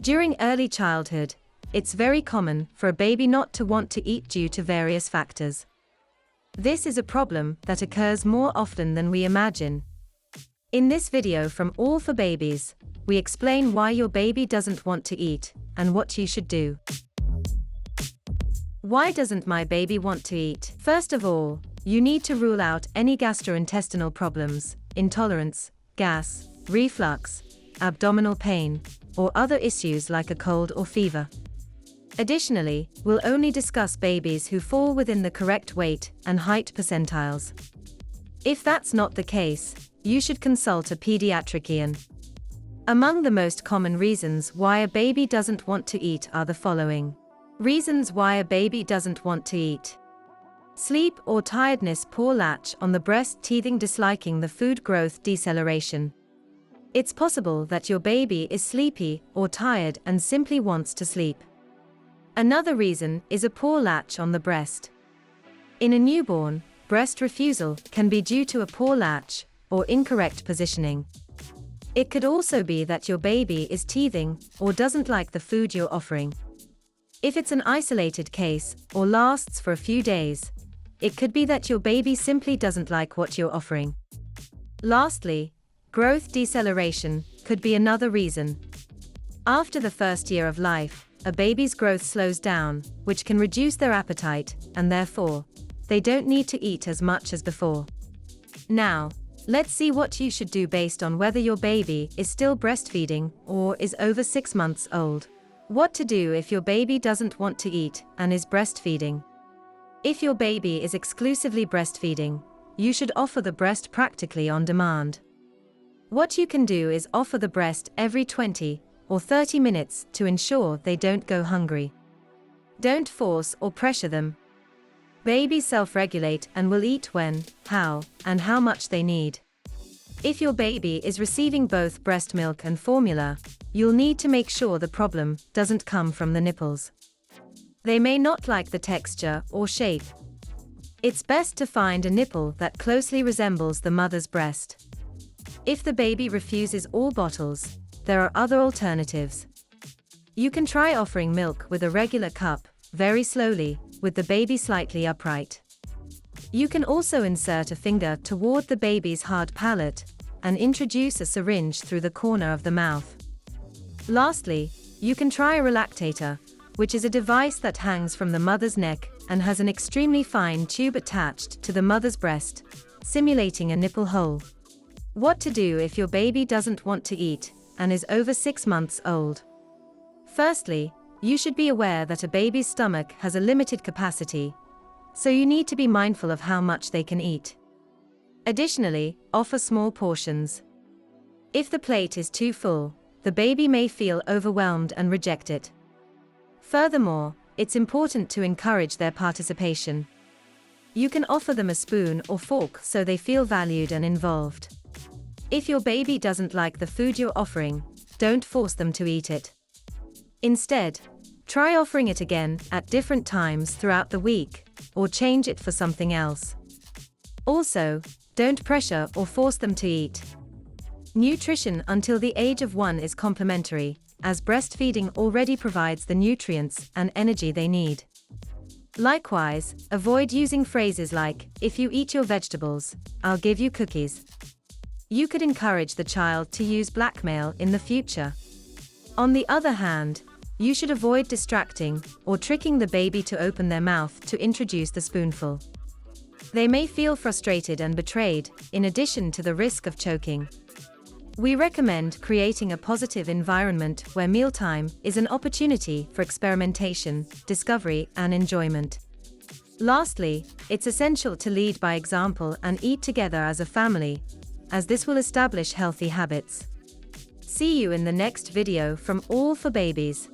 During early childhood, it's very common for a baby not to want to eat due to various factors. This is a problem that occurs more often than we imagine. In this video from All for Babies, we explain why your baby doesn't want to eat and what you should do. Why doesn't my baby want to eat? First of all, you need to rule out any gastrointestinal problems, intolerance, gas, reflux, abdominal pain, or other issues like a cold or fever. Additionally, we'll only discuss babies who fall within the correct weight and height percentiles. If that's not the case, you should consult a pediatrician. Among the most common reasons why a baby doesn't want to eat are the following. Reasons why a baby doesn't want to eat. Sleep or tiredness, poor latch on the breast, teething, disliking the food, growth deceleration. It's possible that your baby is sleepy or tired and simply wants to sleep. Another reason is a poor latch on the breast. In a newborn, breast refusal can be due to a poor latch or incorrect positioning. It could also be that your baby is teething or doesn't like the food you're offering. If it's an isolated case or lasts for a few days, it could be that your baby simply doesn't like what you're offering. Lastly, growth deceleration could be another reason. After the first year of life, a baby's growth slows down, which can reduce their appetite, and therefore, they don't need to eat as much as before. Now, let's see what you should do based on whether your baby is still breastfeeding or is over 6 months old. What to do if your baby doesn't want to eat and is breastfeeding. If your baby is exclusively breastfeeding, you should offer the breast practically on demand. What you can do is offer the breast every 20 or 30 minutes to ensure they don't go hungry. Don't force or pressure them. Babies self-regulate and will eat when, how, and how much they need. If your baby is receiving both breast milk and formula, you'll need to make sure the problem doesn't come from the nipples. They may not like the texture or shape. It's best to find a nipple that closely resembles the mother's breast. If the baby refuses all bottles, there are other alternatives. You can try offering milk with a regular cup, very slowly, with the baby slightly upright. You can also insert a finger toward the baby's hard palate and introduce a syringe through the corner of the mouth. Lastly, you can try a relactator, which is a device that hangs from the mother's neck and has an extremely fine tube attached to the mother's breast, simulating a nipple hole. What to do if your baby doesn't want to eat and is over 6 months old. Firstly, you should be aware that a baby's stomach has a limited capacity, so you need to be mindful of how much they can eat. Additionally, offer small portions. If the plate is too full, the baby may feel overwhelmed and reject it. Furthermore, it's important to encourage their participation. You can offer them a spoon or fork so they feel valued and involved. If your baby doesn't like the food you're offering, don't force them to eat it. Instead, try offering it again at different times throughout the week, or change it for something else. Also, don't pressure or force them to eat. Nutrition until the age of 1 is complementary, as breastfeeding already provides the nutrients and energy they need. Likewise, avoid using phrases like, "If you eat your vegetables, I'll give you cookies." You could encourage the child to use blackmail in the future. On the other hand, you should avoid distracting or tricking the baby to open their mouth to introduce the spoonful. They may feel frustrated and betrayed, in addition to the risk of choking. We recommend creating a positive environment where mealtime is an opportunity for experimentation, discovery, and enjoyment. Lastly, it's essential to lead by example and eat together as a family, as this will establish healthy habits. See you in the next video from All for Babies.